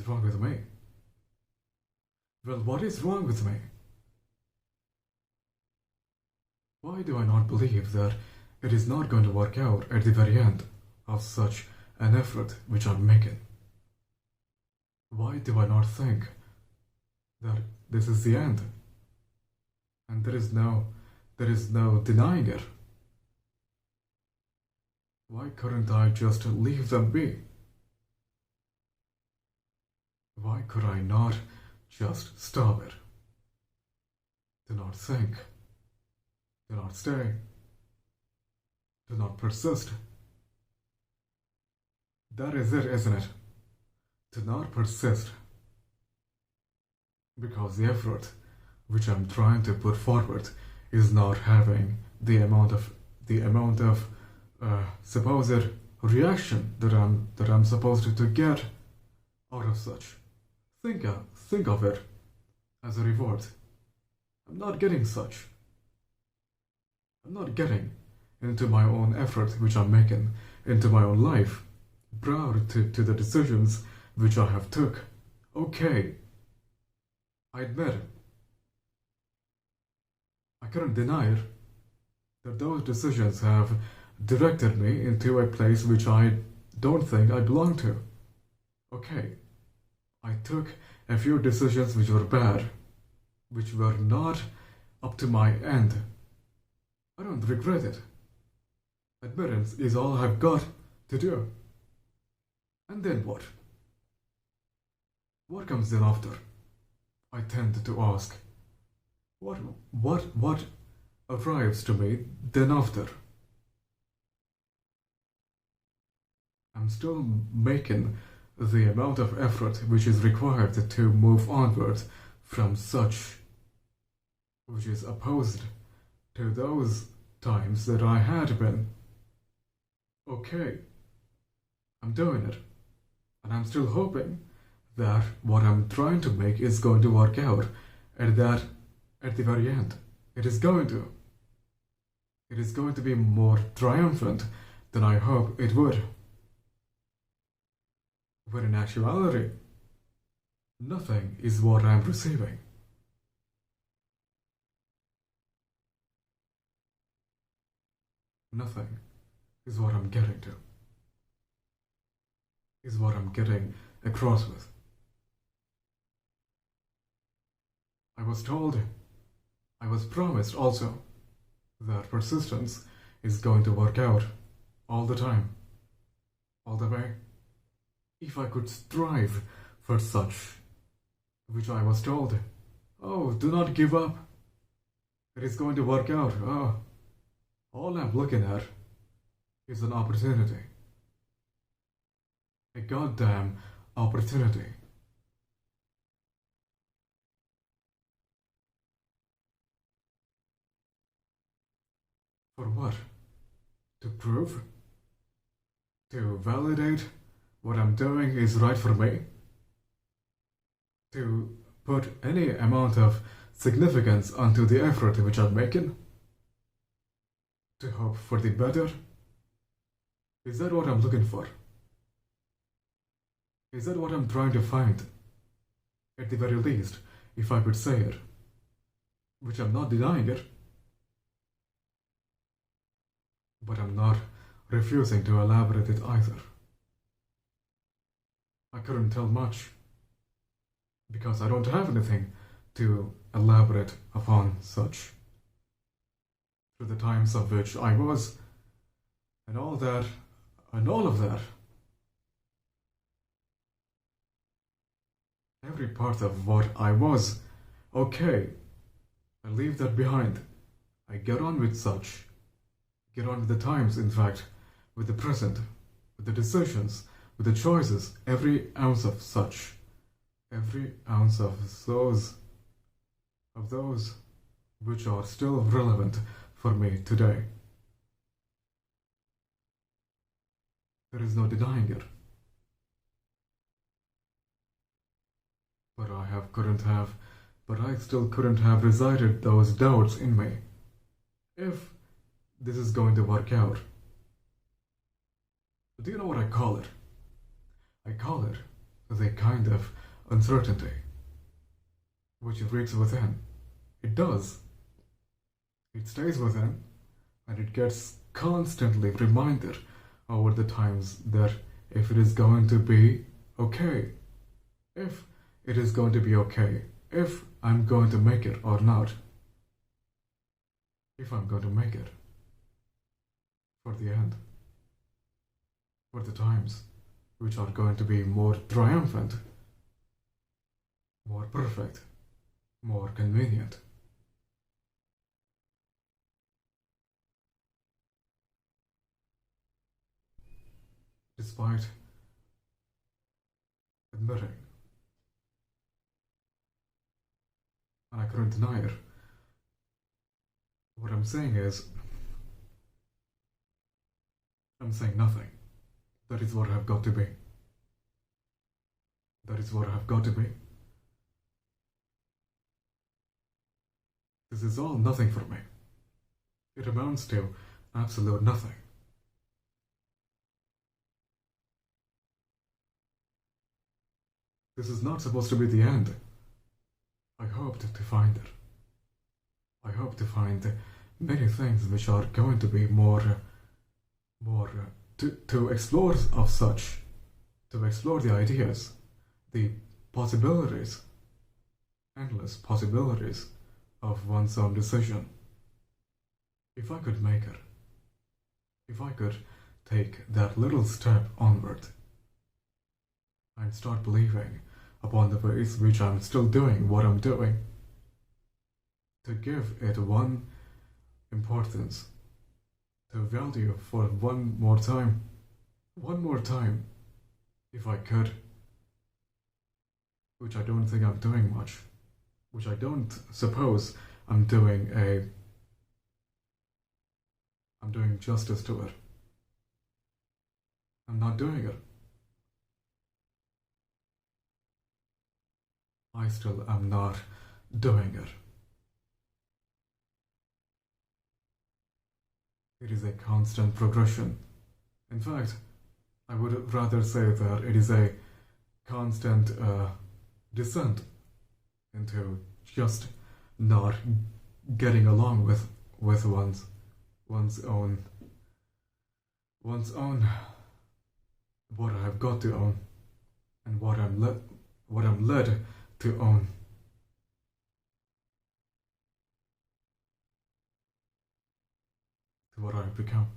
wrong with me? Well, what is wrong with me? Why do I not believe that it is not going to work out at the very end of such an effort which I'm making? Why do I not think that this is the end? And there is no denying it. Why couldn't I just leave them be? Why could I not just stop it? Do not think. Do not stay. Do not persist. That is it, isn't it? Do not persist. Because the effort which I'm trying to put forward is not having the amount of supposed reaction that I'm supposed to get out of such. Think of it as a reward. I'm not getting such. I'm not getting into my own effort which I'm making into my own life, proud to the decisions which I have took. Okay, I admit it. I couldn't deny it, that those decisions have directed me into a place which I don't think I belong to. Okay, I took a few decisions which were bad, which were not up to my end. I don't regret it. Admittance is all I've got to do. And then what? What comes then after? I tend to ask. What arrives to me then after? I'm still making the amount of effort which is required to move onward from such, which is opposed to those times that I had been. Okay, I'm doing it, and I'm still hoping that what I'm trying to make is going to work out at the very end. It is going to. It is going to be more triumphant than I hope it would. But in actuality, nothing is what I'm receiving. Nothing is what I'm getting to. Is what I'm getting across with. I was told, I was promised also, that persistence is going to work out all the time, all the way. If I could strive for such, which I was told, oh, do not give up. It is going to work out. Oh, all I'm looking at is an opportunity. A goddamn opportunity. For what? To prove? To validate what I'm doing is right for me? To put any amount of significance onto the effort which I'm making? To hope for the better? Is that what I'm looking for? Is that what I'm trying to find? At the very least, if I could say it. Which I'm not denying it. But I'm not refusing to elaborate it either. I couldn't tell much, because I don't have anything to elaborate upon such. Through the times of which I was, and all that, and all of that. Every part of what I was, okay, I leave that behind. I get on with such. Get on with the times, in fact, with the present, with the decisions, with the choices, every ounce of such, every ounce of those which are still relevant for me today. There is no denying it. But I still couldn't have resided those doubts in me. If this is going to work out. Do you know what I call it? I call it the kind of uncertainty which reeks within. It does. It stays within, and it gets constantly reminded over the times that if it is going to be okay, if it is going to be okay, if I'm going to make it or not, if I'm going to make it for the end, for the times which are going to be more triumphant, more perfect, more convenient. Despite admitting, and I couldn't deny it, what I'm saying is, I'm saying nothing. That is what I've got to be. That is what I've got to be. This is all nothing for me. It amounts to absolute nothing. This is not supposed to be the end. I hoped to find it. I hope to find many things which are going to be more to explore of such, to explore the ideas, the possibilities, endless possibilities of one's own decision. If I could make it, if I could take that little step onward and start believing upon the ways which I'm still doing what I'm doing, to give it one importance, to value for one more time, if I could, which I don't think I'm doing much, which I don't suppose I'm doing justice to it. I'm not doing it. I still am not doing it. It is a constant progression. In fact, I would rather say that it is a constant descent into just not getting along with one's own what I've got to own and what I'm led to own. To what I've become.